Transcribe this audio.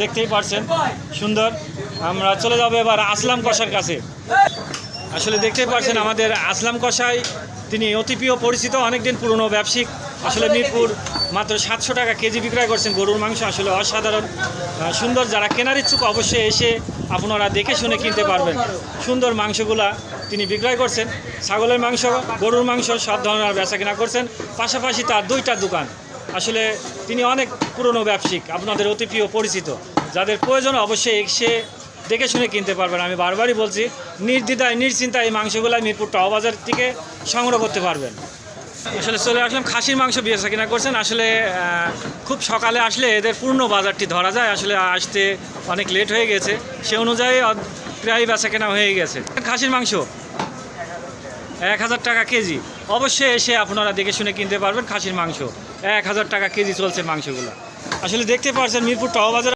দেখতেই পারছেন সুন্দর। আমরা চলে যাবো এবার আসলাম কষার কাছে। আসলে দেখতেই পারছেন আমাদের আসলাম কষাই, তিনি অতি প্রিয় পরিচিত, অনেকদিন পুরনো ব্যবসায়িক। আসলে মিরপুর মাত্র 700 টাকা কেজি বিক্রয় করছেন গরুর মাংস, আসলে অসাধারণ সুন্দর। যারা কেনার ইচ্ছুক অবশ্যই এসে আপনারা দেখে শুনে কিনতে পারবেন। সুন্দর মাংসগুলা তিনি বিক্রয় করছেন, ছাগলের মাংস, গরুর মাংস, সব ধরনের বেচা কেনা করছেন। পাশাপাশি তার 2টা দোকান। আসলে তিনি অনেক পুরনো ব্যবসায়িক, আপনাদের অতি প্রিয় পরিচিত। যাদের প্রয়োজন অবশ্যই এসে দেখে শুনে কিনতে পারবেন। আমি বারবারই বলছি, নির্দ্বিধায় নিশ্চিন্তায় এই মাংসগুলো মিরপুর টাও বাজার থেকে সংগ্রহ করতে পারবেন। আসলে চলে আসলাম, খাসির মাংস বেচা কিনা করছেন। আসলে খুব সকালে আসলে এদের পূর্ণ বাজারটি ধরা যায়। আসলে আসতে অনেক লেট হয়ে গেছে, সে অনুযায়ী প্রায় বেচা কেনা হয়ে গেছে। খাসির মাংস 1000 টাকা কেজি। অবশ্যই এসে আপনারা দেখে শুনে কিনতে পারবেন। খাসির মাংস 1000 টাকা কেজি চলছে মাংসগুলো। আসলে দেখতে পাচ্ছেন মিরপুর টাও বাজার